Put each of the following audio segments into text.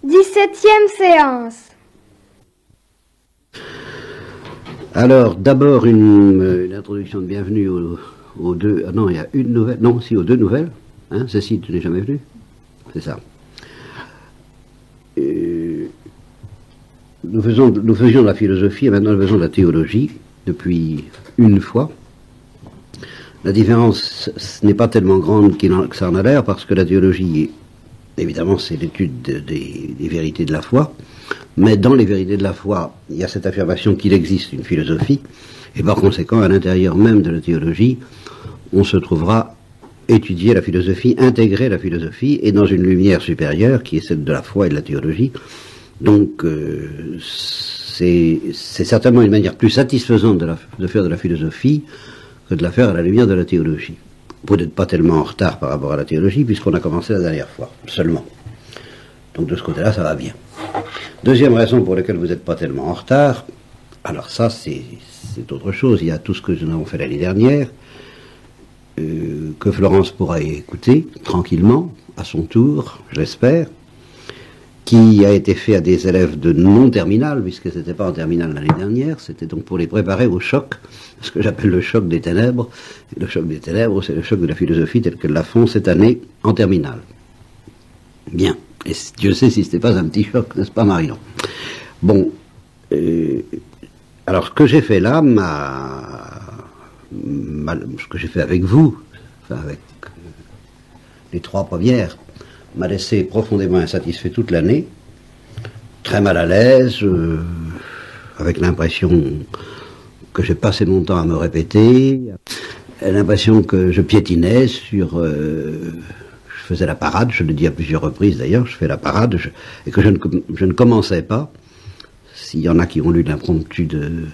17e séance. Alors, d'abord une introduction de bienvenue aux deux... Ah non, il y a une nouvelle... Non, si, aux deux nouvelles. Hein, Cécile, tu n'es jamais venue? C'est ça. Nous faisions de la philosophie et maintenant nous faisons de la théologie depuis une fois. La différence n'est pas tellement grande que ça en a l'air, parce que la théologie, évidemment, c'est l'étude des vérités de la foi, mais dans les vérités de la foi, il y a cette affirmation qu'il existe une philosophie, et par conséquent, à l'intérieur même de la théologie, on se trouvera étudier la philosophie, intégrer la philosophie, et dans une lumière supérieure, qui est celle de la foi et de la théologie. Donc, c'est certainement une manière plus satisfaisante de faire de la philosophie que de la faire à la lumière de la théologie. Vous n'êtes pas tellement en retard par rapport à la théologie, puisqu'on a commencé la dernière fois, seulement. Donc de ce côté-là, ça va bien. Deuxième raison pour laquelle vous n'êtes pas tellement en retard, alors ça, c'est autre chose. Il y a tout ce que nous avons fait l'année dernière, que Florence pourra écouter tranquillement, à son tour, j'espère, qui a été fait à des élèves de non-terminale, puisque c'était pas en terminale l'année dernière, c'était donc pour les préparer au choc, ce que j'appelle le choc des ténèbres. Et le choc des ténèbres, c'est le choc de la philosophie tel qu'elle la font cette année en terminale. Bien. Et Dieu sait si ce n'était pas un petit choc, n'est-ce pas, Marion? Bon. Alors, ce que j'ai fait là, ce que j'ai fait avec vous, enfin avec les trois premières, m'a laissé profondément insatisfait toute l'année, très mal à l'aise, avec l'impression que j'ai passé mon temps à me répéter, l'impression que je piétinais sur... je faisais la parade, je le dis à plusieurs reprises d'ailleurs, je fais la parade, et que je ne commençais pas. S'il y en a qui ont lu l'impromptu de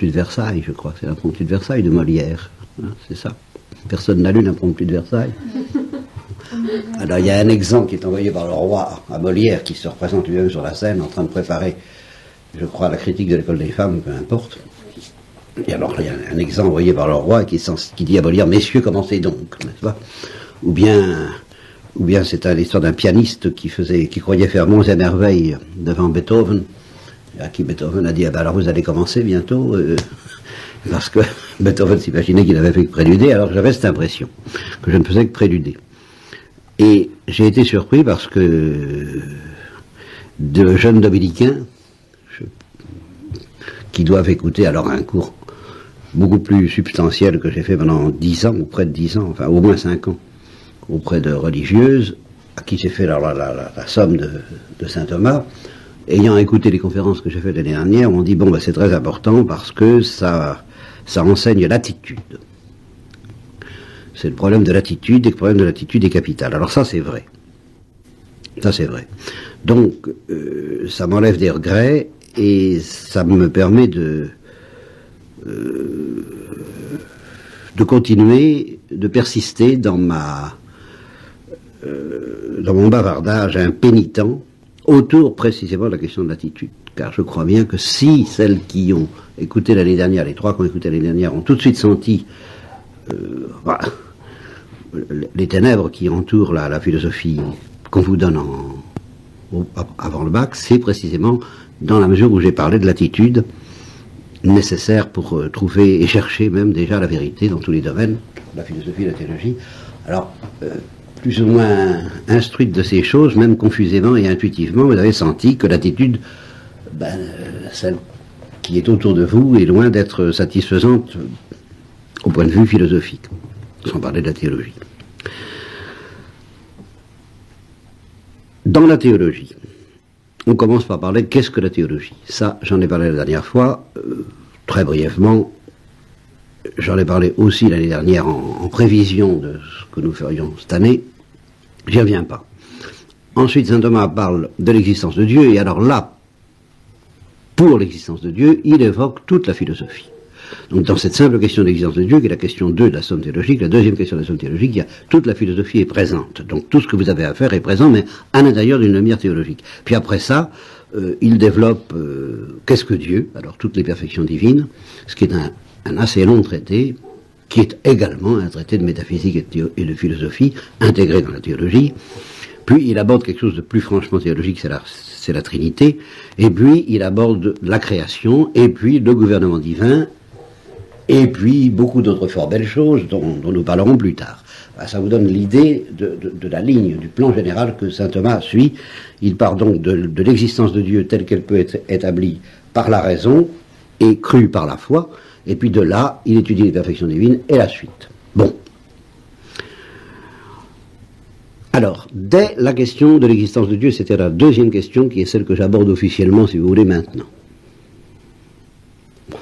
Versailles, je crois, c'est l'impromptu de Versailles de Molière, hein, c'est ça. Personne n'a lu l'impromptu de Versailles. Alors il y a un exemple qui est envoyé par le roi à Molière, qui se représente lui-même sur la scène en train de préparer, je crois, la critique de l'école des femmes, peu importe. Et alors il y a un exemple envoyé par le roi qui dit à Molière: messieurs, commencez donc, n'est-ce pas? Ou bien c'est l'histoire d'un pianiste qui croyait faire monts et merveilles devant Beethoven, à qui Beethoven a dit: ah ben alors vous allez commencer bientôt, parce que Beethoven s'imaginait qu'il avait fait que préluder. Alors j'avais cette impression que je ne faisais que préluder. Et j'ai été surpris parce que de jeunes dominicains qui doivent écouter alors un cours beaucoup plus substantiel que j'ai fait pendant 10 ans, ou près de 10 ans, enfin au moins 5 ans, auprès de religieuses, à qui j'ai fait la somme de saint Thomas, ayant écouté les conférences que j'ai faites l'année dernière, on dit bon ben c'est très important parce que ça enseigne l'attitude. C'est le problème de l'attitude, et le problème de l'attitude est capital. Alors ça, c'est vrai. Ça, c'est vrai. Donc, ça m'enlève des regrets, et ça me permet de continuer, de persister dans mon bavardage impénitent, autour précisément de la question de l'attitude. Car je crois bien que si celles qui ont écouté l'année dernière, les trois qui ont écouté l'année dernière, ont tout de suite senti... voilà, les ténèbres qui entourent la philosophie qu'on vous donne avant le bac, c'est précisément dans la mesure où j'ai parlé de l'attitude nécessaire pour trouver et chercher même déjà la vérité dans tous les domaines, la philosophie et la théologie. Alors, plus ou moins instruite de ces choses, même confusément et intuitivement, vous avez senti que l'attitude, celle qui est autour de vous, est loin d'être satisfaisante au point de vue philosophique, sans parler de la théologie. Dans la théologie, on commence par parler de qu'est-ce que la théologie. Ça, j'en ai parlé la dernière fois, très brièvement. J'en ai parlé aussi l'année dernière en prévision de ce que nous ferions cette année. J'y reviens pas. Ensuite, saint Thomas parle de l'existence de Dieu, et alors là, pour l'existence de Dieu, il évoque toute la philosophie. Donc dans cette simple question de l'existence de Dieu, qui est la question 2 de la somme théologique, la deuxième question de la somme théologique, il y a toute la philosophie est présente. Donc tout ce que vous avez à faire est présent, mais à l'intérieur d'une lumière théologique. Puis après ça, il développe qu'est-ce que Dieu, alors toutes les perfections divines, ce qui est un assez long traité, qui est également un traité de métaphysique et de philosophie, intégré dans la théologie, Puis il aborde quelque chose de plus franchement théologique, c'est la Trinité. Et puis il aborde la création, et puis le gouvernement divin, et puis beaucoup d'autres fort belles choses dont nous parlerons plus tard. Ça vous donne l'idée de la ligne, du plan général que saint Thomas suit. Il part donc de l'existence de Dieu telle qu'elle peut être établie par la raison et crue par la foi, et puis de là, il étudie les perfections divines et la suite. Bon. Alors, dès la question de l'existence de Dieu, c'était la deuxième question qui est celle que j'aborde officiellement, si vous voulez, maintenant.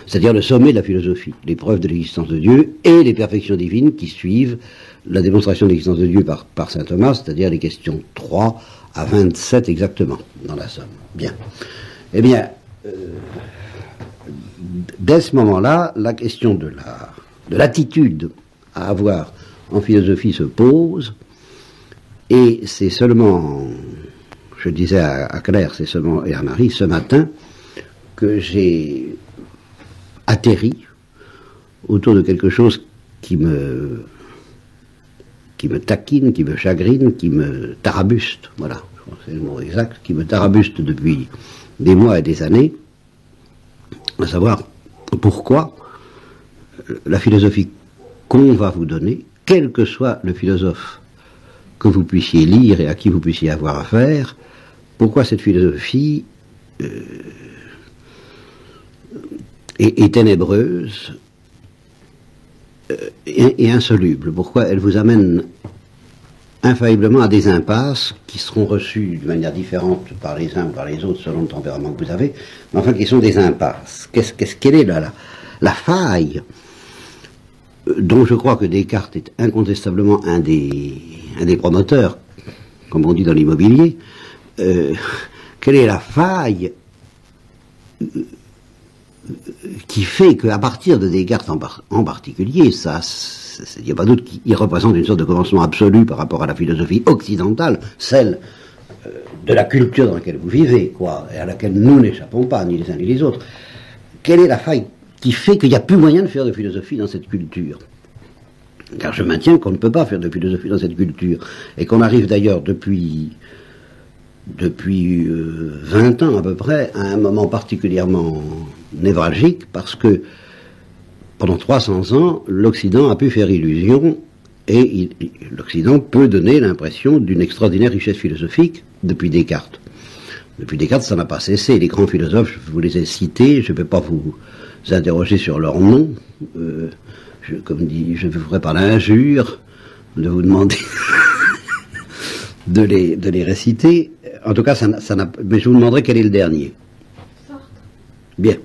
C'est-à-dire le sommet de la philosophie, les preuves de l'existence de Dieu et les perfections divines qui suivent la démonstration de l'existence de Dieu par saint Thomas, c'est-à-dire les questions 3 à 27 exactement, dans la somme. Bien. Eh bien, dès ce moment-là, la question de l'attitude à avoir en philosophie se pose, et c'est seulement, je disais à Claire, c'est seulement, et à Marie, ce matin, que j'ai atterri autour de quelque chose qui me taquine, qui me chagrine, qui me tarabuste, voilà, c'est le mot exact, qui me tarabuste depuis des mois et des années, à savoir pourquoi la philosophie qu'on va vous donner, quel que soit le philosophe que vous puissiez lire et à qui vous puissiez avoir affaire, pourquoi cette philosophie est ténébreuse et insoluble, pourquoi elle vous amène infailliblement à des impasses qui seront reçues de manière différente par les uns ou par les autres selon le tempérament que vous avez, mais enfin qui sont des impasses. Quelle est la faille dont je crois que Descartes est incontestablement un des promoteurs, comme on dit dans l'immobilier, quelle est la faille qui fait qu'à partir de Descartes en particulier, il n'y a pas doute qu'il représente une sorte de commencement absolu par rapport à la philosophie occidentale, celle de la culture dans laquelle vous vivez, quoi, et à laquelle nous n'échappons pas, ni les uns ni les autres. Quelle est la faille qui fait qu'il n'y a plus moyen de faire de philosophie dans cette culture? Car je maintiens qu'on ne peut pas faire de philosophie dans cette culture, et qu'on arrive d'ailleurs depuis 20 ans à peu près à un moment particulièrement névralgique, parce que pendant 300 ans, l'Occident a pu faire illusion, et l'Occident peut donner l'impression d'une extraordinaire richesse philosophique depuis Descartes. Depuis Descartes, ça n'a pas cessé. Les grands philosophes, je vous les ai cités, je ne vais pas vous interroger sur leur nom, comme dit, je vous ferai par l'injure de vous demander de les réciter. En tout cas, mais je vous demanderai quel est le dernier. Sartre. Bien.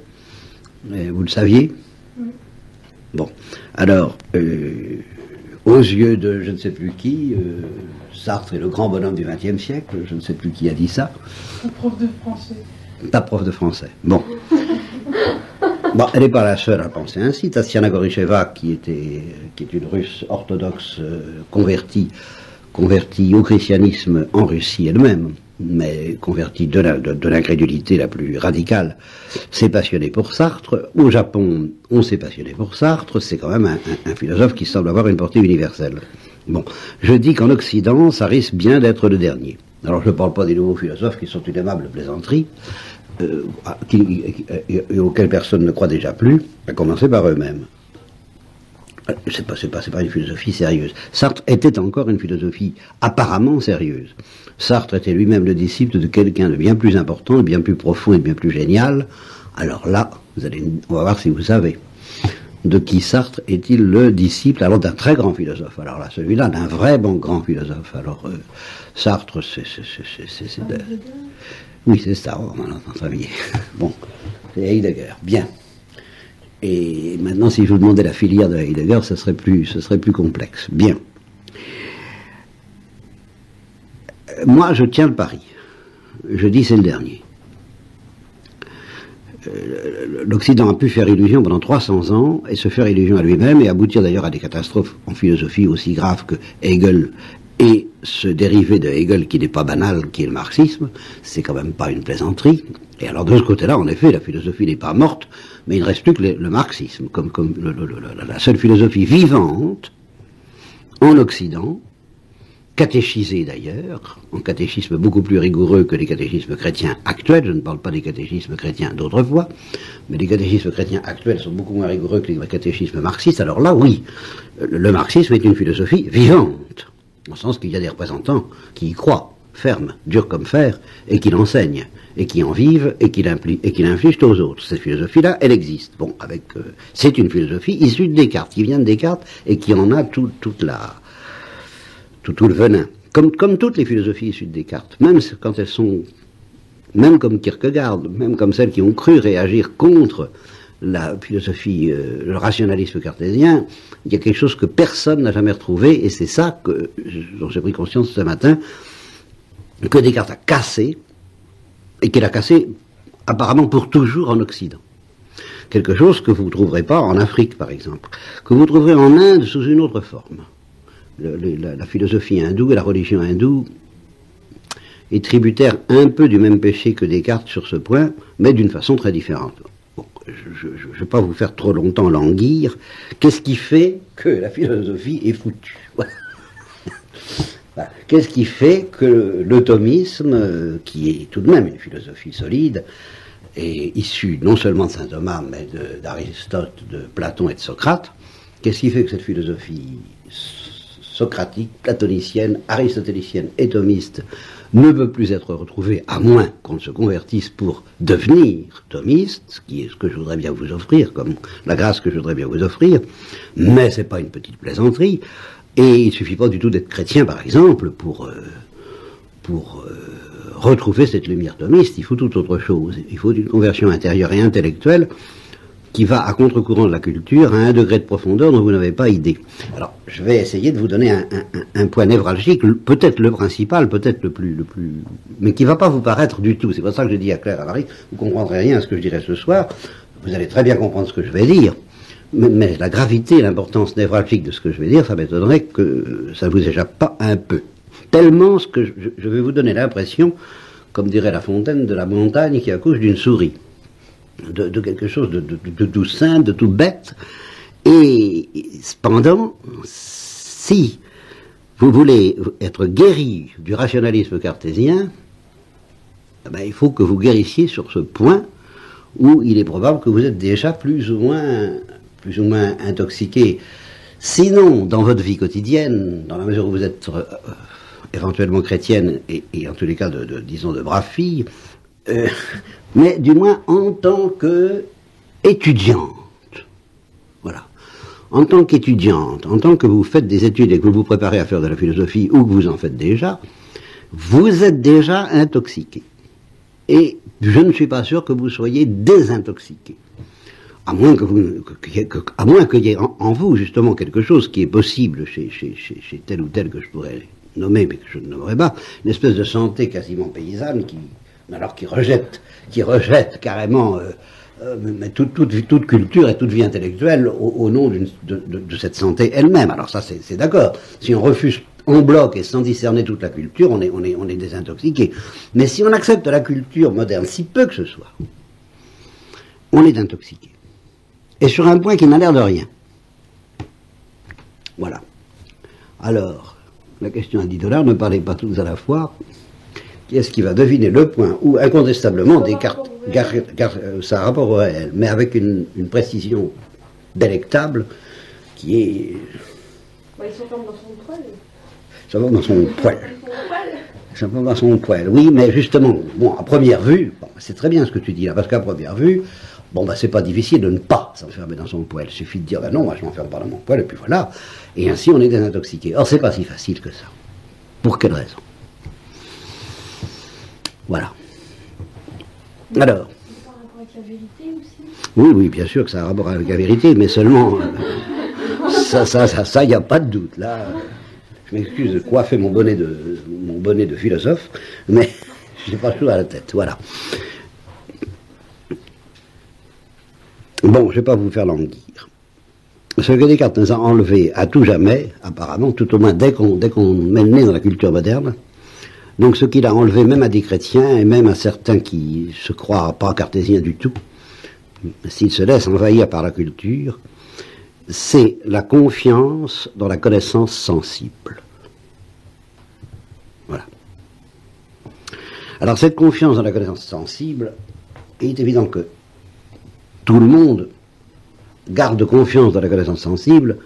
Vous le saviez? Bon. Alors, aux yeux de je ne sais plus qui, Sartre est le grand bonhomme du XXe siècle, je ne sais plus qui a dit ça. Le prof de français. Ta prof de français. Bon. Bon, elle n'est pas la seule à penser ainsi. Tatiana Goricheva, qui est une russe orthodoxe convertie au christianisme en Russie elle-même, mais convertie de l'incrédulité la plus radicale, s'est passionnée pour Sartre. Au Japon, on s'est passionné pour Sartre. C'est quand même un philosophe qui semble avoir une portée universelle. Bon, je dis qu'en Occident, ça risque bien d'être le dernier. Alors je ne parle pas des nouveaux philosophes qui sont une aimable plaisanterie, et auxquels personne ne croit déjà plus, à commencer par eux-mêmes. C'est pas une philosophie sérieuse. Sartre était encore une philosophie apparemment sérieuse. Sartre était lui-même le disciple de quelqu'un de bien plus important, de bien plus profond et de bien plus génial. Alors là, on va voir si vous savez. De qui Sartre est-il le disciple? Alors d'un très grand philosophe. Alors là, celui-là, d'un vrai bon grand philosophe. Alors Sartre, c'est oui, c'est ça, on en entend travailler. Bon, c'est Heidegger. Bien. Et maintenant, si je vous demandais la filière de Heidegger, ce serait plus complexe. Bien. Moi, je tiens le pari. Je dis c'est le dernier. L'Occident a pu faire illusion pendant 300 ans, et se faire illusion à lui-même, et aboutir d'ailleurs à des catastrophes en philosophie aussi graves que Hegel, et ce dérivé de Hegel qui n'est pas banal, qui est le marxisme, c'est quand même pas une plaisanterie. Et alors de ce côté-là, en effet, la philosophie n'est pas morte, mais il ne reste plus que le marxisme, comme la seule philosophie vivante en Occident, catéchisés d'ailleurs, en catéchisme beaucoup plus rigoureux que les catéchismes chrétiens actuels. Je ne parle pas des catéchismes chrétiens d'autrefois, mais les catéchismes chrétiens actuels sont beaucoup moins rigoureux que les catéchismes marxistes. Alors là, oui, le marxisme est une philosophie vivante, au sens qu'il y a des représentants qui y croient, fermes, durs comme fer, et qui l'enseignent, et qui en vivent, et qui l'infligent aux autres. Cette philosophie-là, elle existe. Bon, c'est une philosophie issue de Descartes, qui vient de Descartes, et qui en a tout le venin. Comme toutes les philosophies issues de Descartes, même quand elles sont, même comme Kierkegaard, même comme celles qui ont cru réagir contre la philosophie, le rationalisme cartésien, il y a quelque chose que personne n'a jamais retrouvé, et c'est ça dont j'ai pris conscience ce matin, que Descartes a cassé, et qu'il a cassé apparemment pour toujours en Occident. Quelque chose que vous ne trouverez pas en Afrique, par exemple, que vous trouverez en Inde sous une autre forme. La philosophie hindoue et la religion hindoue est tributaire un peu du même péché que Descartes sur ce point, mais d'une façon très différente. Bon, je ne vais pas vous faire trop longtemps languir. Qu'est-ce qui fait que la philosophie est foutue? Qu'est-ce qui fait que le thomisme, qui est tout de même une philosophie solide, est issue non seulement de saint Thomas, mais d'Aristote, de Platon et de Socrate, qu'est-ce qui fait que cette philosophie socratique, platonicienne, aristotélicienne et thomiste ne peut plus être retrouvée, à moins qu'on ne se convertisse pour devenir thomiste, ce qui est ce que je voudrais bien vous offrir, comme la grâce que je voudrais bien vous offrir, mais c'est pas une petite plaisanterie. Et il ne suffit pas du tout d'être chrétien, par exemple, pour retrouver cette lumière thomiste. Il faut tout autre chose. Il faut une conversion intérieure et intellectuelle qui va à contre-courant de la culture, à un degré de profondeur dont vous n'avez pas idée. Alors, je vais essayer de vous donner un point névralgique, peut-être le principal, peut-être le plus, mais qui ne va pas vous paraître du tout. C'est pour ça que je dis à Claire et à Marie, vous ne comprendrez rien à ce que je dirai ce soir. Vous allez très bien comprendre ce que je vais dire. Mais la gravité et l'importance névralgique de ce que je vais dire, ça m'étonnerait que ça ne vous échappe pas un peu. Tellement ce que je vais vous donner l'impression, comme dirait La Fontaine, de la montagne qui accouche d'une souris. De quelque chose de tout simple, de tout bête. Et cependant, si vous voulez être guéri du rationalisme cartésien, il faut que vous guérissiez sur ce point où il est probable que vous êtes déjà plus ou moins intoxiqué. Sinon, dans votre vie quotidienne, dans la mesure où vous êtes éventuellement chrétienne, et en tous les cas, disons, de braves filles, mais du moins en tant qu'étudiante. Voilà. En tant qu'étudiante, en tant que vous faites des études et que vous vous préparez à faire de la philosophie, ou que vous en faites déjà, vous êtes déjà intoxiqué. Et je ne suis pas sûr que vous soyez désintoxiqué. À moins qu'il y ait en vous, justement, quelque chose qui est possible chez tel ou tel que je pourrais nommer, mais que je ne nommerai pas, une espèce de santé quasiment paysanne qui rejette carrément toute culture et toute vie intellectuelle au nom de cette santé elle-même. Alors ça, c'est d'accord. Si on refuse en bloc et sans discerner toute la culture, on est désintoxiqué. Mais si on accepte la culture moderne, si peu que ce soit, on est intoxiqué. Et sur un point qui n'a l'air de rien. Voilà. Alors, la question à $10, ne parlez pas tous à la fois. Qui est-ce qui va deviner le point où, incontestablement, Descartes, ça a rapport au réel, mais avec une précision délectable qui est... Ils s'enferment dans son poil. Ils s'enferment dans son poil. Ils s'enferment dans son poil, oui, mais justement, à première vue, c'est très bien ce que tu dis là, parce qu'à première vue, c'est pas difficile de ne pas s'enfermer dans son poil. Il suffit de dire, non, moi je m'enferme pas dans mon poil, et puis voilà. Et ainsi, on est désintoxiqué. Or, c'est pas si facile que ça. Pour quelle raison? Voilà. Alors. Ça a un rapport avec la vérité aussi? Oui, bien sûr que ça a un rapport avec la vérité, mais seulement. Ça, il n'y a pas de doute. Là, je m'excuse de coiffer mon bonnet de philosophe, mais je n'ai pas chaud à la tête. Voilà. Bon, je ne vais pas vous faire languir. Ce que Descartes nous a enlevé à tout jamais, apparemment, tout au moins dès qu'on met le nez dans la culture moderne, donc ce qu'il a enlevé même à des chrétiens et même à certains qui se croient pas cartésiens du tout, s'ils se laissent envahir par la culture, c'est la confiance dans la connaissance sensible. Alors cette confiance dans la connaissance sensible, il est évident que tout le monde garde confiance dans la connaissance sensible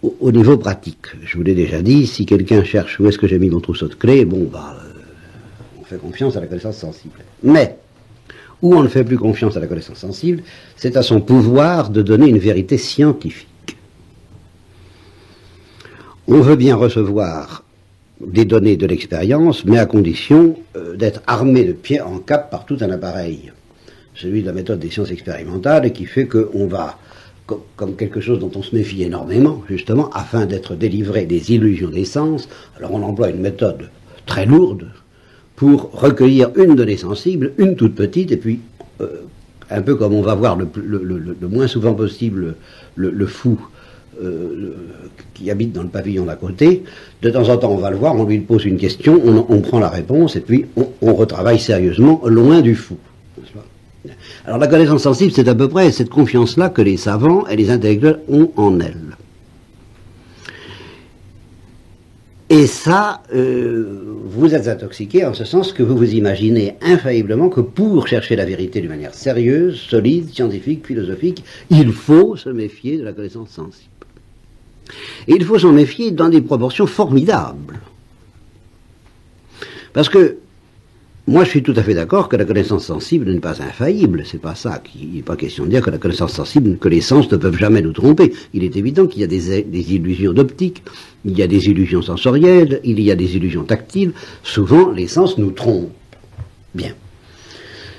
au niveau pratique. Je vous l'ai déjà dit, si quelqu'un cherche où est-ce que j'ai mis mon trousseau de clés, on fait confiance à la connaissance sensible. Mais, où on ne fait plus confiance à la connaissance sensible, c'est à son pouvoir de donner une vérité scientifique. On veut bien recevoir des données de l'expérience, mais à condition d'être armé de pied en cap par tout un appareil. Celui de la méthode des sciences expérimentales, et qui fait qu'on va, comme quelque chose dont on se méfie énormément, justement, afin d'être délivré des illusions des sens, alors on emploie une méthode très lourde pour recueillir une donnée sensible, une toute petite, et puis, un peu comme on va voir le moins souvent possible le fou qui habite dans le pavillon d'à côté, de temps en temps on va le voir, on lui pose une question, on prend la réponse, et puis on retravaille sérieusement, loin du fou. Alors la connaissance sensible, c'est à peu près cette confiance-là que les savants et les intellectuels ont en elle. Et ça, vous êtes intoxiqué en ce sens que vous vous imaginez infailliblement que pour chercher la vérité d'une manière sérieuse, solide, scientifique, philosophique, il faut se méfier de la connaissance sensible. Et il faut s'en méfier dans des proportions formidables. Parce que moi, je suis tout à fait d'accord que la connaissance sensible n'est pas infaillible. C'est pas ça. Il n'est pas question de dire que la connaissance sensible, que les sens ne peuvent jamais nous tromper. Il est évident qu'il y a des illusions d'optique, il y a des illusions sensorielles, il y a des illusions tactiles. Souvent, les sens nous trompent. Bien.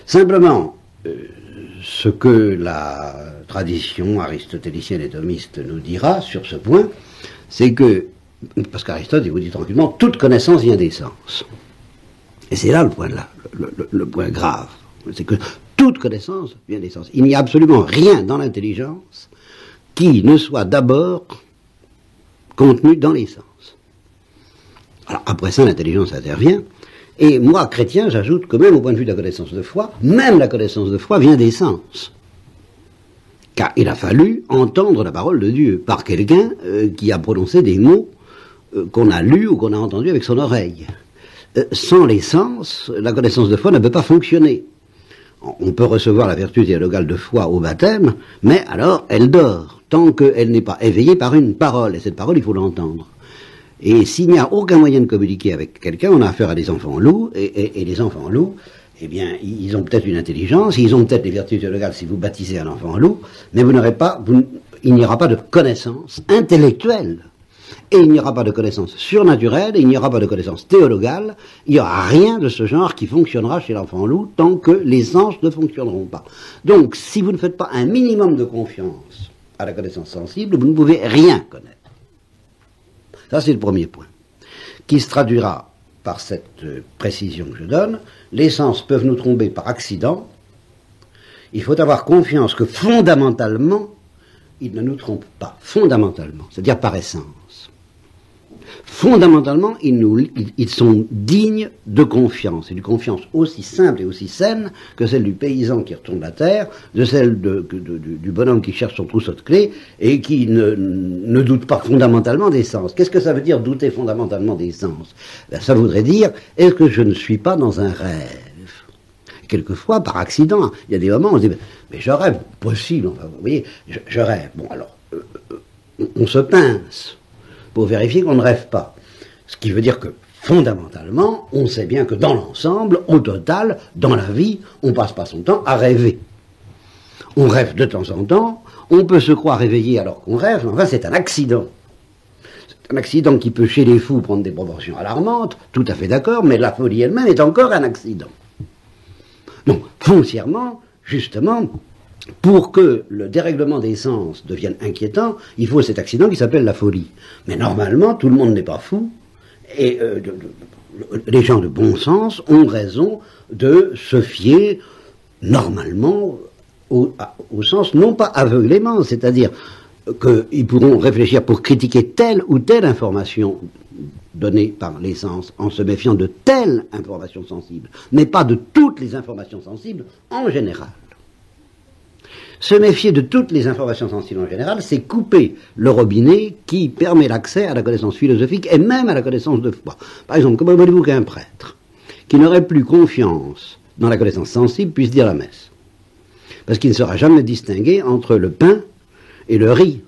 Simplement, ce que la tradition aristotélicienne et thomiste nous dira sur ce point, c'est que, parce qu'Aristote, il vous dit tranquillement, toute connaissance vient des sens. Et c'est là le point grave. C'est que toute connaissance vient des sens. Il n'y a absolument rien dans l'intelligence qui ne soit d'abord contenu dans les sens. Alors après ça, l'intelligence intervient. Et moi, chrétien, j'ajoute que même au point de vue de la connaissance de foi, même la connaissance de foi vient des sens. Car il a fallu entendre la parole de Dieu par quelqu'un qui a prononcé des mots qu'on a lus ou qu'on a entendus avec son oreille. Sans les sens, la connaissance de foi ne peut pas fonctionner. On peut recevoir la vertu théologale de foi au baptême, mais alors elle dort, tant qu'elle n'est pas éveillée par une parole, et cette parole, il faut l'entendre. Et s'il n'y a aucun moyen de communiquer avec quelqu'un, on a affaire à des enfants loups, et les enfants loups, eh bien, ils ont peut-être une intelligence, ils ont peut-être les vertus théologales si vous baptisez un enfant loup, mais il n'y aura pas de connaissance intellectuelle. Et il n'y aura pas de connaissance surnaturelle, il n'y aura pas de connaissance théologale, il n'y aura rien de ce genre qui fonctionnera chez l'enfant loup tant que les sens ne fonctionneront pas. Donc, si vous ne faites pas un minimum de confiance à la connaissance sensible, vous ne pouvez rien connaître. Ça, c'est le premier point, qui se traduira par cette précision que je donne. Les sens peuvent nous tromper par accident. Il faut avoir confiance que fondamentalement, ils ne nous trompent pas. Fondamentalement, c'est-à-dire par essence. Fondamentalement, ils sont dignes de confiance, et d'une confiance aussi simple et aussi saine que celle du paysan qui retourne la terre, de celle du bonhomme qui cherche son trousseau de clés et qui ne doute pas fondamentalement des sens. Qu'est-ce que ça veut dire douter fondamentalement des sens? Ça voudrait dire, est-ce que je ne suis pas dans un rêve? Quelquefois, par accident, il y a des moments où on se dit, mais je rêve, possible, enfin, vous voyez, je rêve. Bon, alors, on se pince pour vérifier qu'on ne rêve pas. Ce qui veut dire que, fondamentalement, on sait bien que dans l'ensemble, au total, dans la vie, on passe pas son temps à rêver. On rêve de temps en temps, on peut se croire éveillé alors qu'on rêve, mais enfin c'est un accident. C'est un accident qui peut chez les fous prendre des proportions alarmantes, tout à fait d'accord, mais la folie elle-même est encore un accident. Donc, foncièrement, justement, pour que le dérèglement des sens devienne inquiétant, il faut cet accident qui s'appelle la folie. Mais normalement, tout le monde n'est pas fou, et les gens de bon sens ont raison de se fier normalement au sens, non pas aveuglément, c'est-à-dire qu'ils pourront réfléchir pour critiquer telle ou telle information donnée par les sens, en se méfiant de telle information sensible, mais pas de toutes les informations sensibles en général. Se méfier de toutes les informations sensibles en général, c'est couper le robinet qui permet l'accès à la connaissance philosophique et même à la connaissance de foi. Par exemple, comment voulez-vous qu'un prêtre qui n'aurait plus confiance dans la connaissance sensible puisse dire la messe. Parce qu'il ne sera jamais distingué entre le pain et le riz,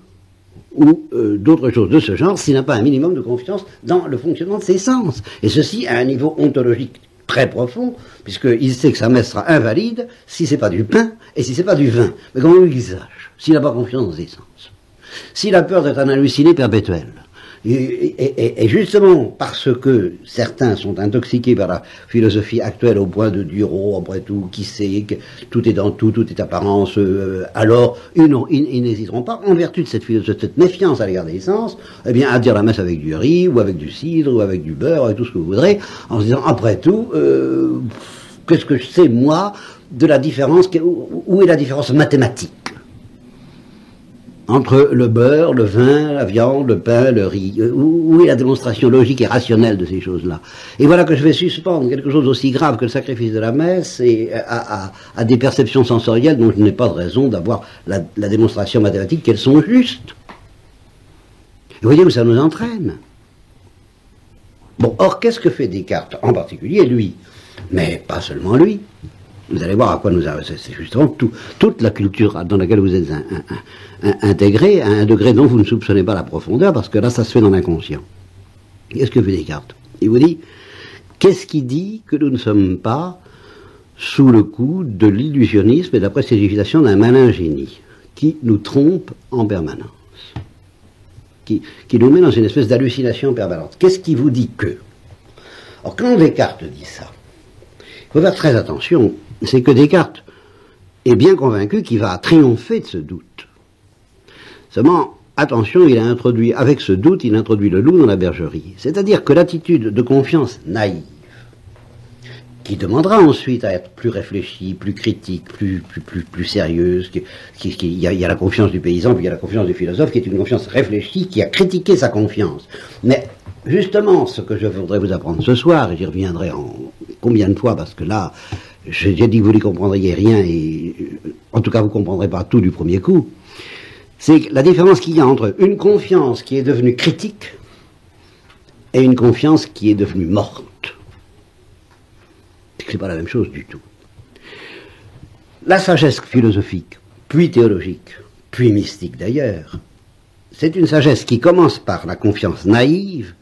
ou d'autres choses de ce genre, s'il n'a pas un minimum de confiance dans le fonctionnement de ses sens. Et ceci à un niveau ontologique très profond, puisqu'il sait que sa messe sera invalide si c'est pas du pain et si c'est pas du vin. Mais comment il sache s'il n'a pas confiance dans ses sens? S'il a peur d'être un halluciné perpétuel, et justement parce que certains sont intoxiqués par la philosophie actuelle au point de dire oh après tout qui sait que tout est dans tout, tout est apparence, alors ils n'hésiteront pas en vertu de cette philosophie, de cette méfiance à l'égard des sens, eh bien à dire la messe avec du riz ou avec du cidre ou avec du beurre et tout ce que vous voudrez, en se disant après tout qu'est-ce que je sais moi de la différence, où est la différence mathématique entre le beurre, le vin, la viande, le pain, le riz? Où est la démonstration logique et rationnelle de ces choses-là? Et voilà que je vais suspendre quelque chose aussi grave que le sacrifice de la messe et à des perceptions sensorielles dont je n'ai pas de raison d'avoir la démonstration mathématique qu'elles sont justes. Et vous voyez où ça nous entraîne. Bon, or, qu'est-ce que fait Descartes? En particulier, lui. Mais pas seulement lui. Vous allez voir à quoi nous avons. C'est justement toute la culture dans laquelle vous êtes intégré à un degré dont vous ne soupçonnez pas la profondeur, parce que là, ça se fait dans l'inconscient. Qu'est-ce que fait Descartes? Il vous dit, qu'est-ce qui dit que nous ne sommes pas sous le coup de l'illusionnisme et de la prestidigitation d'un malin génie qui nous trompe en permanence, qui nous met dans une espèce d'hallucination permanente? Qu'est-ce qui vous dit que? Alors, quand Descartes dit ça, il faut faire très attention, c'est que Descartes est bien convaincu qu'il va triompher de ce doute. Seulement, attention, il a introduit, avec ce doute, il introduit le loup dans la bergerie. C'est-à-dire que l'attitude de confiance naïve, qui demandera ensuite à être plus réfléchie, plus critique, plus sérieuse, il y a la confiance du paysan, puis il y a la confiance du philosophe, qui est une confiance réfléchie, qui a critiqué sa confiance. Mais justement, ce que je voudrais vous apprendre ce soir, et j'y reviendrai en combien de fois, parce que là, j'ai dit que vous n'y comprendriez rien, et en tout cas vous ne comprendrez pas tout du premier coup, c'est la différence qu'il y a entre une confiance qui est devenue critique et une confiance qui est devenue morte. C'est pas la même chose du tout. La sagesse philosophique, puis théologique, puis mystique d'ailleurs, c'est une sagesse qui commence par la confiance naïve,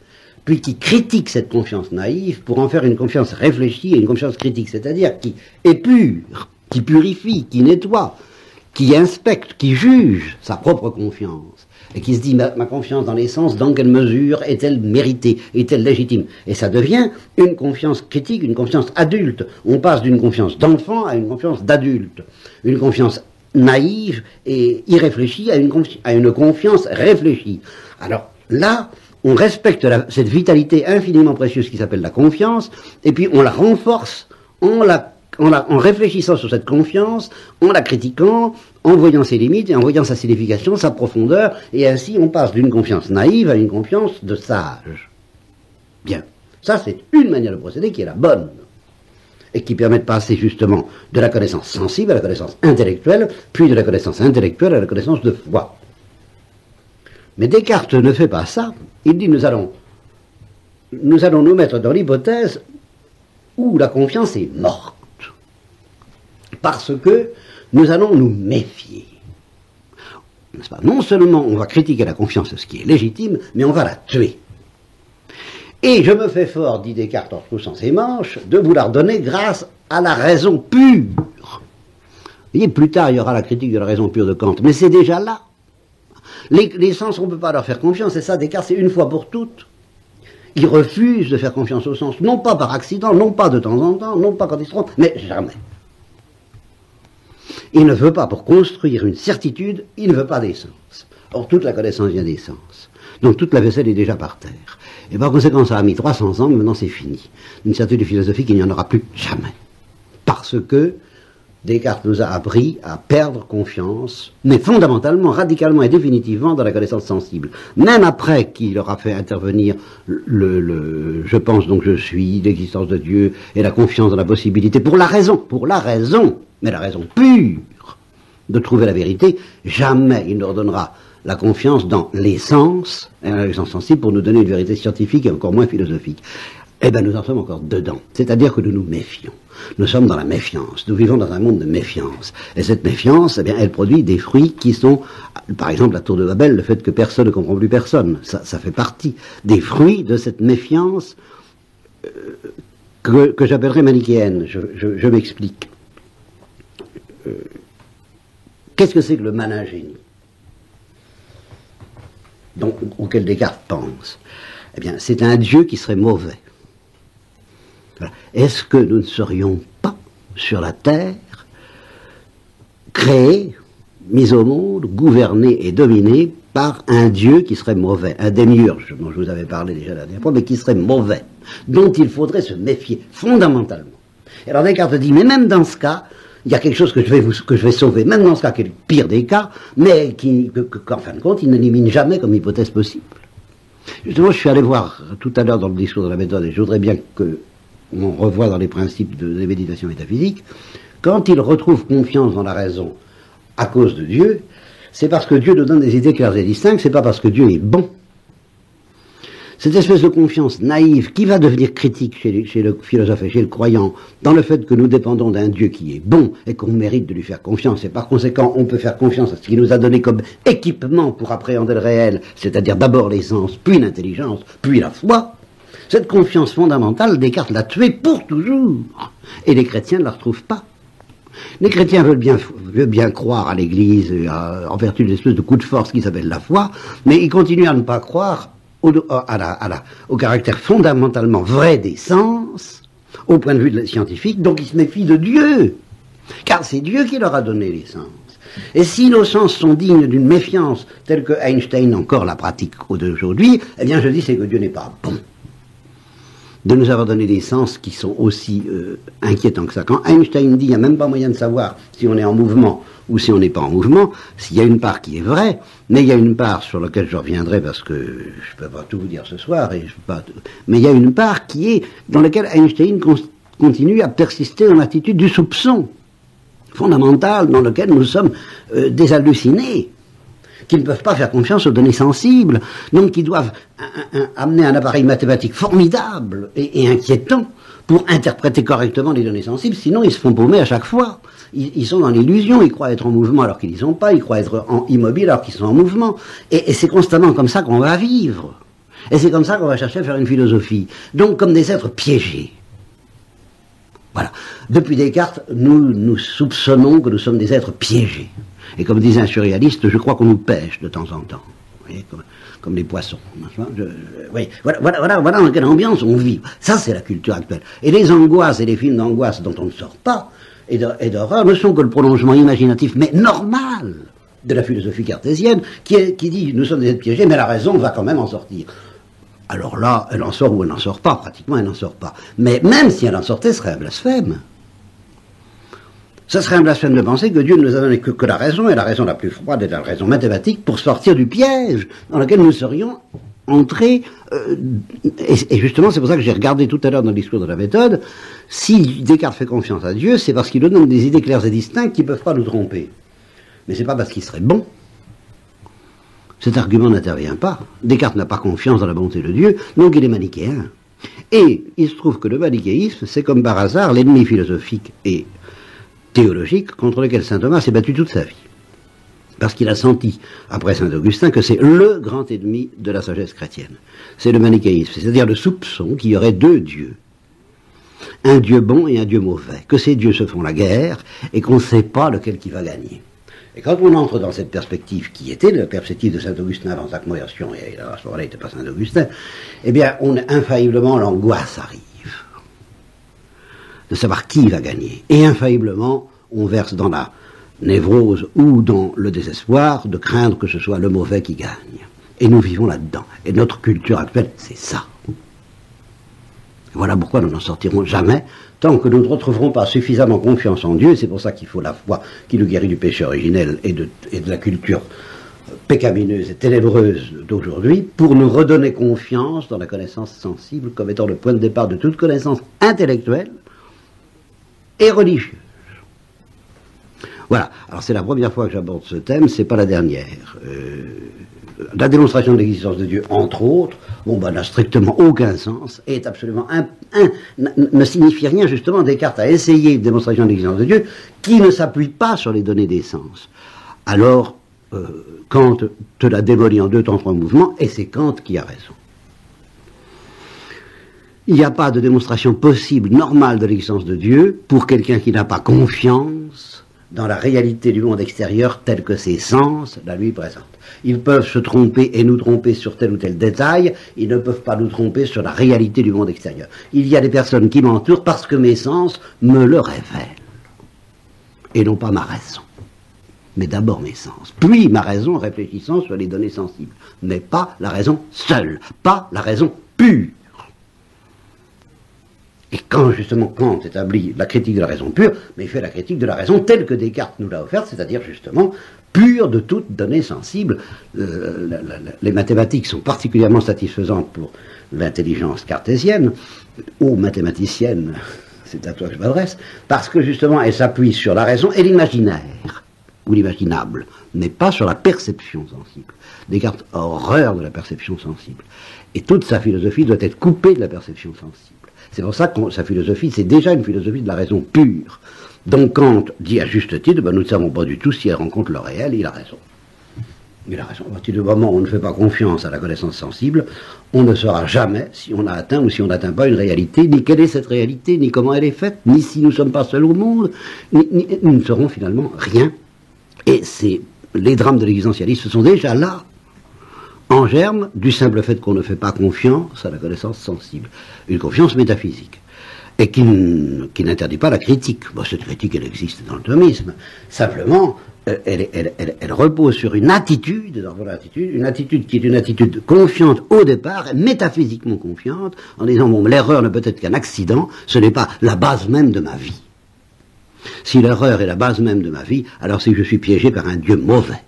puis qui critique cette confiance naïve pour en faire une confiance réfléchie et une confiance critique, c'est-à-dire qui est pure, qui purifie, qui nettoie, qui inspecte, qui juge sa propre confiance, et qui se dit ma confiance dans les sens, dans quelle mesure est-elle méritée, est-elle légitime? Et ça devient une confiance critique, une confiance adulte. On passe d'une confiance d'enfant à une confiance d'adulte, une confiance naïve et irréfléchie à une confiance réfléchie. Alors là, on respecte cette vitalité infiniment précieuse qui s'appelle la confiance, et puis on la renforce en réfléchissant sur cette confiance, en la critiquant, en voyant ses limites et en voyant sa signification, sa profondeur, et ainsi on passe d'une confiance naïve à une confiance de sage. Bien, ça c'est une manière de procéder qui est la bonne, et qui permet de passer justement de la connaissance sensible à la connaissance intellectuelle, puis de la connaissance intellectuelle à la connaissance de foi. Mais Descartes ne fait pas ça. Il dit nous allons nous mettre dans l'hypothèse où la confiance est morte. Parce que nous allons nous méfier. N'est-ce pas? Non seulement on va critiquer la confiance, ce qui est légitime, mais on va la tuer. Et je me fais fort, dit Descartes en retroussant ses manches, de vous la redonner grâce à la raison pure. Vous voyez, plus tard il y aura la critique de la raison pure de Kant, mais c'est déjà là. Les sens, on ne peut pas leur faire confiance, et ça, Descartes, c'est une fois pour toutes. Il refuse de faire confiance aux sens, non pas par accident, non pas de temps en temps, non pas quand ils se trompent, mais jamais. Il ne veut pas, pour construire une certitude, il ne veut pas des sens. Or, toute la connaissance vient des sens. Donc, toute la vaisselle est déjà par terre. Et par conséquent, ça a mis 300 ans, mais maintenant c'est fini. Une certitude philosophique, il n'y en aura plus jamais. Parce que Descartes nous a appris à perdre confiance, mais fondamentalement, radicalement et définitivement dans la connaissance sensible. Même après qu'il aura fait intervenir je pense donc je suis, l'existence de Dieu et la confiance dans la possibilité, pour la raison, mais la raison pure de trouver la vérité, jamais il ne redonnera la confiance dans les sens et l'intelligence sensible pour nous donner une vérité scientifique et encore moins philosophique. Eh bien, nous en sommes encore dedans. C'est-à-dire que nous nous méfions. Nous sommes dans la méfiance. Nous vivons dans un monde de méfiance. Et cette méfiance, eh bien, elle produit des fruits qui sont, par exemple, la tour de Babel, le fait que personne ne comprend plus personne. Ça fait partie des fruits de cette méfiance que j'appellerais manichéenne. Je m'explique. Qu'est-ce que c'est que le managénie auquel Descartes pense? Eh bien, c'est un Dieu qui serait mauvais. Voilà. Est-ce que nous ne serions pas, sur la terre, créés, mis au monde, gouvernés et dominés par un Dieu qui serait mauvais, un démiurge, dont je vous avais parlé déjà la dernière fois, mais qui serait mauvais, dont il faudrait se méfier, fondamentalement. Et alors Descartes dit, mais même dans ce cas, il y a quelque chose que je vais sauver, même dans ce cas qui est le pire des cas, mais qu'en fin de compte, il n'élimine jamais comme hypothèse possible. Justement, je suis allé voir tout à l'heure dans le discours de la méthode, et je voudrais bien qu'on revoie dans les principes des méditations métaphysiques, quand il retrouve confiance dans la raison à cause de Dieu, c'est parce que Dieu nous donne des idées claires et distinctes, c'est pas parce que Dieu est bon. Cette espèce de confiance naïve qui va devenir critique chez le philosophe et chez le croyant, dans le fait que nous dépendons d'un Dieu qui est bon et qu'on mérite de lui faire confiance, et par conséquent on peut faire confiance à ce qu'il nous a donné comme équipement pour appréhender le réel, c'est-à-dire d'abord les sens, puis l'intelligence, puis la foi. Cette confiance fondamentale, Descartes l'a tuée pour toujours, et les chrétiens ne la retrouvent pas. Les chrétiens veulent bien croire à l'Église, en vertu d'une espèce de coup de force qui s'appelle la foi, mais ils continuent à ne pas croire au caractère fondamentalement vrai des sens, au point de vue scientifique, donc ils se méfient de Dieu, car c'est Dieu qui leur a donné les sens. Et si nos sens sont dignes d'une méfiance telle que Einstein encore la pratique aujourd'hui, eh bien je dis c'est que Dieu n'est pas bon de nous avoir donné des sens qui sont aussi inquiétants que ça. Quand Einstein dit il n'y a même pas moyen de savoir si on est en mouvement ou si on n'est pas en mouvement, s'il y a une part qui est vraie, mais il y a une part sur laquelle je reviendrai parce que je ne peux pas tout vous dire ce soir, mais il y a une part dans laquelle Einstein continue à persister dans l'attitude du soupçon fondamental dans lequel nous sommes des hallucinés, qui ne peuvent pas faire confiance aux données sensibles, donc qui doivent amener un appareil mathématique formidable et inquiétant pour interpréter correctement les données sensibles, sinon ils se font paumer à chaque fois. Ils sont dans l'illusion, ils croient être en mouvement alors qu'ils n'y sont pas, ils croient être immobiles alors qu'ils sont en mouvement. Et c'est constamment comme ça qu'on va vivre. Et c'est comme ça qu'on va chercher à faire une philosophie. Donc comme des êtres piégés. Voilà. Depuis Descartes, nous soupçonnons que nous sommes des êtres piégés. Et comme disait un surréaliste, je crois qu'on nous pêche de temps en temps. Vous voyez, comme les poissons. Oui, voilà dans quelle ambiance on vit. Ça, c'est la culture actuelle. Et les angoisses et les films d'angoisse dont on ne sort pas, et d'horreur, ne sont que le prolongement imaginatif, mais normal, de la philosophie cartésienne, qui dit, nous sommes des êtres piégés, mais la raison va quand même en sortir. Alors là, elle en sort ou elle n'en sort pas, pratiquement elle n'en sort pas. Mais même si elle en sortait, ce serait un blasphème. Ce serait un blasphème de penser que Dieu ne nous a donné que la raison, et la raison la plus froide est la raison mathématique, pour sortir du piège dans lequel nous serions entrés. Et justement, c'est pour ça que j'ai regardé tout à l'heure dans le discours de la méthode, si Descartes fait confiance à Dieu, c'est parce qu'il nous donne des idées claires et distinctes qui ne peuvent pas nous tromper. Mais c'est pas parce qu'il serait bon. Cet argument n'intervient pas. Descartes n'a pas confiance dans la bonté de Dieu, donc il est manichéen. Et il se trouve que le manichéisme, c'est comme par hasard l'ennemi philosophique et théologique contre lequel saint Thomas s'est battu toute sa vie. Parce qu'il a senti, après saint Augustin, que c'est le grand ennemi de la sagesse chrétienne. C'est le manichéisme, c'est-à-dire le soupçon qu'il y aurait deux dieux. Un dieu bon et un dieu mauvais. Que ces dieux se font la guerre et qu'on ne sait pas lequel qui va gagner. Et quand on entre dans cette perspective qui était la perspective de saint Augustin avant sa conversion, et à ce moment-là il n'était pas saint Augustin, eh bien infailliblement l'angoisse arrive de savoir qui va gagner. Et infailliblement on verse dans la névrose ou dans le désespoir de craindre que ce soit le mauvais qui gagne. Et nous vivons là-dedans. Et notre culture actuelle, c'est ça. Voilà pourquoi nous n'en sortirons jamais tant que nous ne retrouverons pas suffisamment confiance en Dieu. C'est pour ça qu'il faut la foi qui nous guérit du péché originel et de la culture pécamineuse et ténébreuse d'aujourd'hui, pour nous redonner confiance dans la connaissance sensible comme étant le point de départ de toute connaissance intellectuelle et religieuse. Voilà. Alors c'est la première fois que j'aborde ce thème, c'est pas la dernière. la démonstration de l'existence de Dieu, entre autres, n'a strictement aucun sens, est absolument ne signifie rien, justement. Descartes a essayé une démonstration de l'existence de Dieu qui ne s'appuie pas sur les données des sens. Alors, Kant te l'a démoli en 2 temps 3 mouvements, et c'est Kant qui a raison. Il n'y a pas de démonstration possible, normale de l'existence de Dieu pour quelqu'un qui n'a pas confiance dans la réalité du monde extérieur tel que ses sens la lui présentent. Ils peuvent se tromper et nous tromper sur tel ou tel détail, ils ne peuvent pas nous tromper sur la réalité du monde extérieur. Il y a des personnes qui m'entourent parce que mes sens me le révèlent, et non pas ma raison. Mais d'abord mes sens, puis ma raison réfléchissant sur les données sensibles, mais pas la raison seule, pas la raison pure. Et quand justement Kant établit la critique de la raison pure, mais il fait la critique de la raison telle que Descartes nous l'a offerte, c'est-à-dire justement pure de toute donnée sensible. Les mathématiques sont particulièrement satisfaisantes pour l'intelligence cartésienne, ou mathématicienne, c'est à toi que je m'adresse, parce que justement elle s'appuie sur la raison et l'imaginaire, ou l'imaginable, mais pas sur la perception sensible. Descartes a horreur de la perception sensible. Et toute sa philosophie doit être coupée de la perception sensible. C'est pour ça que sa philosophie, c'est déjà une philosophie de la raison pure. Donc Kant dit à juste titre, nous ne savons pas du tout si elle rencontre le réel, il a raison. Il a raison. À partir du moment où on ne fait pas confiance à la connaissance sensible, on ne saura jamais si on a atteint ou si on n'atteint pas une réalité, ni quelle est cette réalité, ni comment elle est faite, ni si nous ne sommes pas seuls au monde, nous ne saurons finalement rien. Et les drames de l'existentialisme sont déjà là, en germe, du simple fait qu'on ne fait pas confiance à la connaissance sensible, une confiance métaphysique, et qui n'interdit pas la critique. Cette critique, elle existe dans le thomisme. Simplement, elle repose sur une attitude, une attitude qui est une attitude confiante au départ, métaphysiquement confiante, en disant, l'erreur ne peut être qu'un accident, ce n'est pas la base même de ma vie. Si l'erreur est la base même de ma vie, alors c'est que je suis piégé par un Dieu mauvais.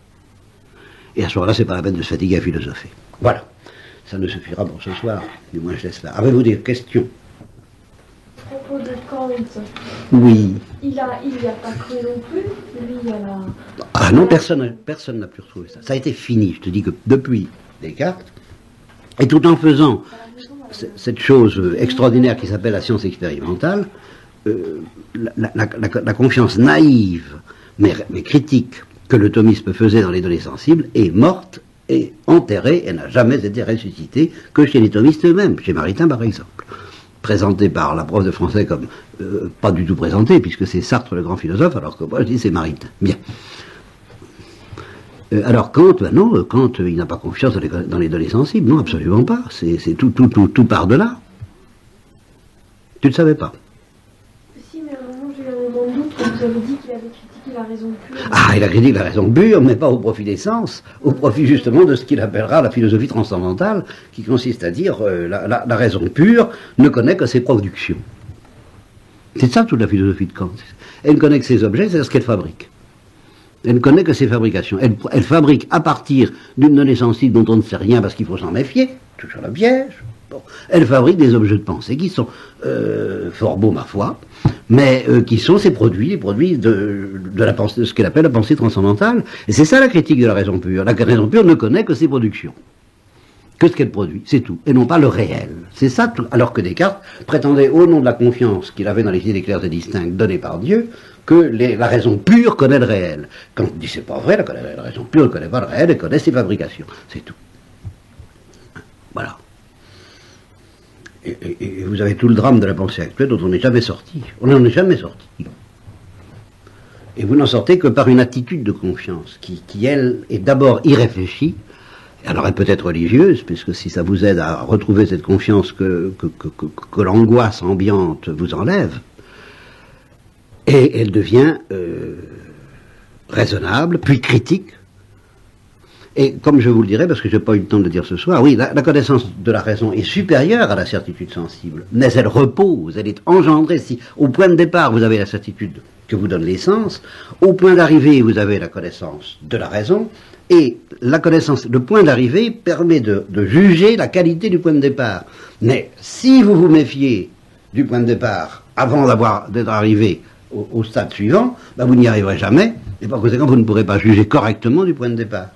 Et à ce moment-là, c'est pas la peine de se fatiguer à philosopher. Voilà. Ça ne suffira pour ce soir. Du moins, je laisse là. Avez-vous des questions? À propos de Kant, oui. Il n'y a pas cru non plus. Lui, il y a la... Ah non, personne n'a pu retrouver ça. Ça a été fini. Je te dis que depuis Descartes, et tout en faisant cette chose extraordinaire qui s'appelle la science expérimentale, la confiance naïve, mais critique, que le thomisme faisait dans les données sensibles est morte et enterrée et n'a jamais été ressuscitée que chez les thomistes eux-mêmes, chez Maritain par exemple, présenté par la prof de français comme pas du tout présenté, puisque c'est Sartre le grand philosophe, alors que moi je dis c'est Maritain. Bien. Alors Kant, Kant il n'a pas confiance dans les données sensibles, non, absolument pas, c'est tout par delà. Tu ne le savais pas? Si, mais à un moment j'ai eu un moment de doute quand vous avez dit qu'il avait critiqué la raison pure. Ah, il a critiqué la raison pure, mais pas au profit des sens, au profit justement de ce qu'il appellera la philosophie transcendantale, qui consiste à dire la raison pure ne connaît que ses productions. C'est ça toute la philosophie de Kant. Elle ne connaît que ses objets, c'est ce qu'elle fabrique. Elle ne connaît que ses fabrications. Elle fabrique à partir d'une donnée sensible dont on ne sait rien parce qu'il faut s'en méfier, toujours le piège. Bon. Elle fabrique des objets de pensée qui sont fort beaux, ma foi, mais qui sont les produits de la pensée, de ce qu'elle appelle la pensée transcendantale. Et c'est ça la critique de la raison pure. La raison pure ne connaît que ses productions, que ce qu'elle produit, c'est tout, et non pas le réel. C'est ça tout. Alors que Descartes prétendait, au nom de la confiance qu'il avait dans les idées claires et distinctes données par Dieu, que la raison pure connaît le réel. Quand on dit c'est pas vrai, la raison pure ne connaît pas le réel, elle connaît ses fabrications. C'est tout. Voilà. Et vous avez tout le drame de la pensée actuelle dont on n'est jamais sorti. On n'en est jamais sorti. Et vous n'en sortez que par une attitude de confiance qui elle, est d'abord irréfléchie. Alors elle peut être religieuse, puisque si ça vous aide à retrouver cette confiance que l'angoisse ambiante vous enlève, et elle devient raisonnable, puis critique. Et comme je vous le dirai, parce que je n'ai pas eu le temps de le dire ce soir, oui, la connaissance de la raison est supérieure à la certitude sensible, mais elle repose, elle est engendrée. Si au point de départ vous avez la certitude que vous donne les sens, au point d'arrivée vous avez la connaissance de la raison, et la connaissance, le point d'arrivée permet de juger la qualité du point de départ. Mais si vous vous méfiez du point de départ avant d'être arrivé au stade suivant, vous n'y arriverez jamais, et par conséquent vous ne pourrez pas juger correctement du point de départ.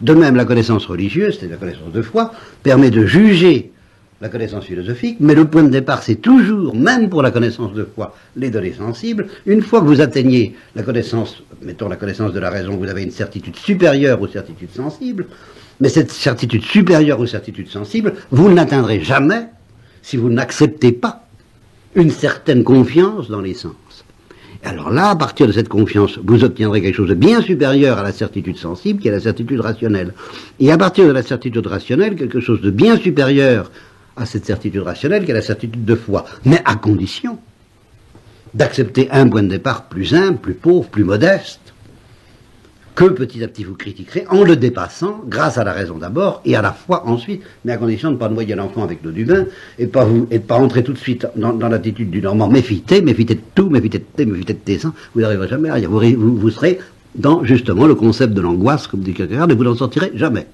De même, la connaissance religieuse, c'est la connaissance de foi, permet de juger la connaissance philosophique, mais le point de départ, c'est toujours, même pour la connaissance de foi, les données sensibles. Une fois que vous atteignez la connaissance, mettons la connaissance de la raison, vous avez une certitude supérieure aux certitudes sensibles, mais cette certitude supérieure aux certitudes sensibles, vous ne l'atteindrez jamais si vous n'acceptez pas une certaine confiance dans les sens. Alors là, à partir de cette confiance, vous obtiendrez quelque chose de bien supérieur à la certitude sensible, qui est la certitude rationnelle. Et à partir de la certitude rationnelle, quelque chose de bien supérieur à cette certitude rationnelle, qui est la certitude de foi. Mais à condition d'accepter un point de départ plus humble, plus pauvre, plus modeste, que petit à petit vous critiquerez, en le dépassant, grâce à la raison d'abord, et à la foi ensuite, mais à condition de ne pas noyer l'enfant avec l'eau du bain, et de pas entrer tout de suite dans l'attitude du normand, méfitez de tout, méfitez de thé, méfitez de tes sangs, vous n'arriverez jamais à rien. Vous serez dans, justement, le concept de l'angoisse, comme dit Kierkegaard, et vous n'en sortirez jamais.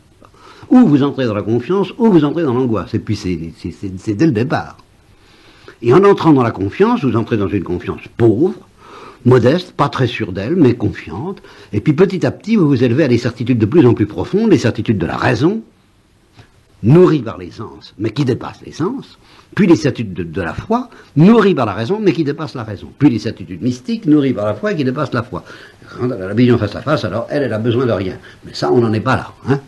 Ou vous entrez dans la confiance, ou vous entrez dans l'angoisse, et puis c'est dès le départ. Et en entrant dans la confiance, vous entrez dans une confiance pauvre, modeste, pas très sûre d'elle, mais confiante, et puis petit à petit, vous vous élevez à des certitudes de plus en plus profondes, les certitudes de la raison, nourries par les sens, mais qui dépassent les sens, puis les certitudes de la foi, nourries par la raison, mais qui dépassent la raison, puis les certitudes mystiques, nourries par la foi et qui dépassent la foi. Quand elle a la vision face à face, alors elle a besoin de rien. Mais ça, on n'en est pas là, hein.